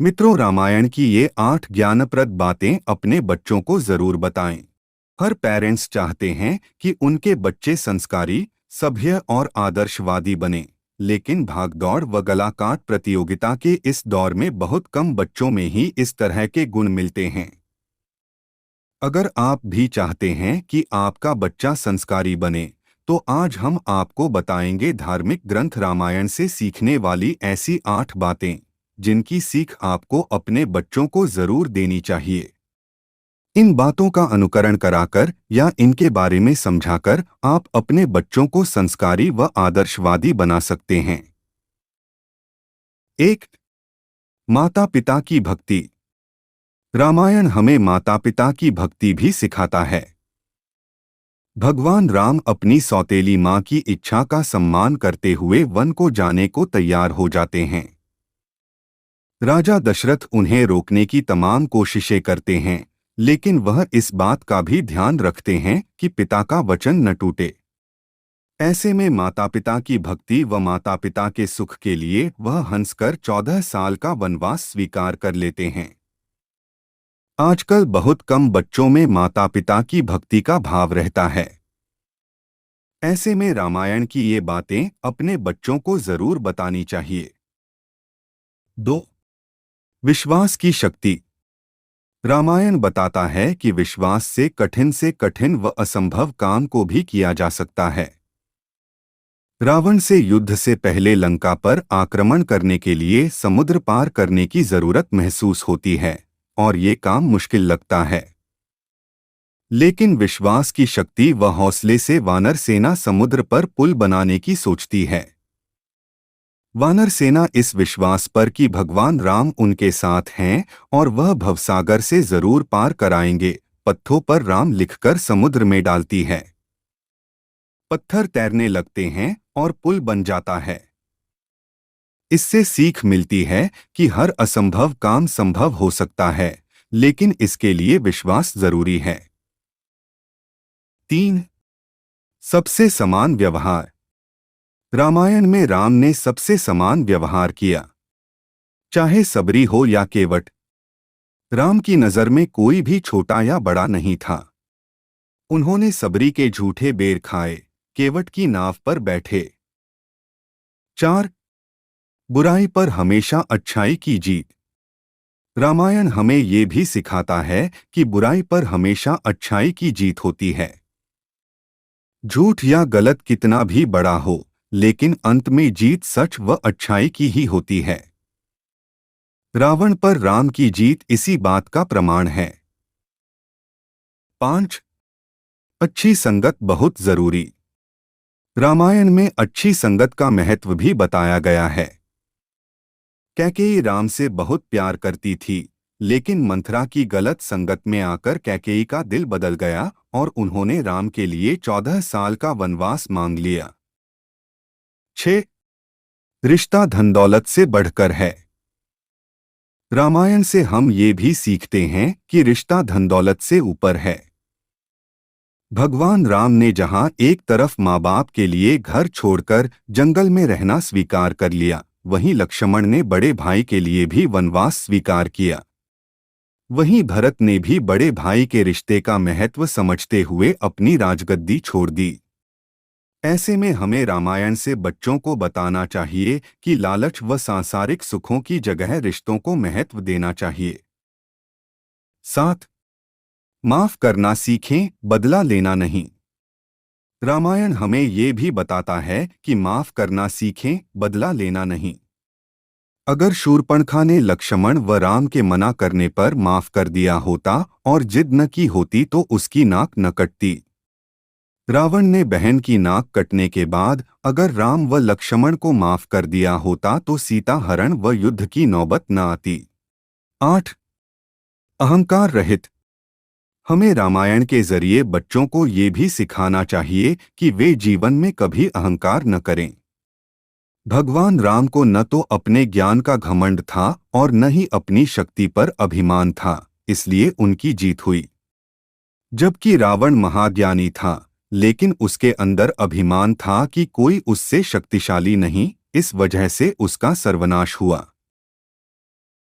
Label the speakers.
Speaker 1: मित्रों, रामायण की ये 8 ज्ञानप्रद बातें अपने बच्चों को जरूर बताएं। हर पेरेंट्स चाहते हैं कि उनके बच्चे संस्कारी, सभ्य और आदर्शवादी बने। लेकिन भागदौड़ व गला काट प्रतियोगिता के इस दौर में बहुत कम बच्चों में ही इस तरह के गुण मिलते हैं। अगर आप भी चाहते हैं कि आपका बच्चा संस्कारी बने, तो आज हम आपको बताएंगे धार्मिक ग्रंथ रामायण से सीखने वाली ऐसी 8 बातें, जिनकी सीख आपको अपने बच्चों को जरूर देनी चाहिए। इन बातों का अनुकरण कराकर या इनके बारे में समझाकर आप अपने बच्चों को संस्कारी व आदर्शवादी बना सकते हैं। 1. माता पिता की भक्ति। रामायण हमें माता पिता की भक्ति भी सिखाता है। भगवान राम अपनी सौतेली मां की इच्छा का सम्मान करते हुए वन को जाने को तैयार हो जाते हैं। राजा दशरथ उन्हें रोकने की तमाम कोशिशें करते हैं, लेकिन वह इस बात का भी ध्यान रखते हैं कि पिता का वचन न टूटे। ऐसे में माता पिता की भक्ति व माता पिता के सुख के लिए वह हंसकर 14 साल का वनवास स्वीकार कर लेते हैं। आजकल बहुत कम बच्चों में माता पिता की भक्ति का भाव रहता है। ऐसे में रामायण की ये बातें अपने बच्चों को जरूर बतानी चाहिए। 2. विश्वास की शक्ति। रामायण बताता है कि विश्वास से कठिन व असंभव काम को भी किया जा सकता है। रावण से युद्ध से पहले लंका पर आक्रमण करने के लिए समुद्र पार करने की जरूरत महसूस होती है और ये काम मुश्किल लगता है। लेकिन विश्वास की शक्ति व हौसले से वानर सेना समुद्र पर पुल बनाने की सोचती है। वानर सेना इस विश्वास पर कि भगवान राम उनके साथ हैं और वह भवसागर से जरूर पार कराएंगे, पत्थरों पर राम लिखकर समुद्र में डालती है। पत्थर तैरने लगते हैं और पुल बन जाता है। इससे सीख मिलती है कि हर असंभव काम संभव हो सकता है, लेकिन इसके लिए विश्वास जरूरी है। 3. सबसे समान व्यवहार। रामायण में राम ने सबसे समान व्यवहार किया। चाहे सबरी हो या केवट, राम की नजर में कोई भी छोटा या बड़ा नहीं था। उन्होंने सबरी के झूठे बेर खाए, केवट की नाव पर बैठे। 4. बुराई पर हमेशा अच्छाई की जीत। रामायण हमें ये भी सिखाता है कि बुराई पर हमेशा अच्छाई की जीत होती है। झूठ या गलत कितना भी बड़ा हो, लेकिन अंत में जीत सच व अच्छाई की ही होती है। रावण पर राम की जीत इसी बात का प्रमाण है। 5. अच्छी संगत बहुत जरूरी। रामायण में अच्छी संगत का महत्व भी बताया गया है। कैकेयी राम से बहुत प्यार करती थी, लेकिन मंथरा की गलत संगत में आकर कैकेयी का दिल बदल गया और उन्होंने राम के लिए 14 साल का वनवास मांग लिया। 6. रिश्ता धन दौलत से बढ़कर है। रामायण से हम ये भी सीखते हैं कि रिश्ता धन दौलत से ऊपर है। भगवान राम ने जहां एक तरफ माँ बाप के लिए घर छोड़कर जंगल में रहना स्वीकार कर लिया, वहीं लक्ष्मण ने बड़े भाई के लिए भी वनवास स्वीकार किया। वहीं भरत ने भी बड़े भाई के रिश्ते का महत्व समझते हुए अपनी राजगद्दी छोड़ दी। ऐसे में हमें रामायण से बच्चों को बताना चाहिए कि लालच व सांसारिक सुखों की जगह रिश्तों को महत्व देना चाहिए। 7. माफ करना सीखें, बदला लेना नहीं। रामायण हमें ये भी बताता है कि माफ करना सीखें, बदला लेना नहीं। अगर शूर्पणखा ने लक्ष्मण व राम के मना करने पर माफ कर दिया होता और जिद न की होती तो उसकी नाक न कटती। रावण ने बहन की नाक कटने के बाद अगर राम व लक्ष्मण को माफ कर दिया होता तो सीता हरण व युद्ध की नौबत न आती। 8. अहंकार रहित। हमें रामायण के जरिए बच्चों को ये भी सिखाना चाहिए कि वे जीवन में कभी अहंकार न करें। भगवान राम को न तो अपने ज्ञान का घमंड था और न ही अपनी शक्ति पर अभिमान था, इसलिए उनकी जीत हुई। जबकि रावण महाज्ञानी था, लेकिन उसके अंदर अभिमान था कि कोई उससे शक्तिशाली नहीं, इस वजह से उसका सर्वनाश हुआ।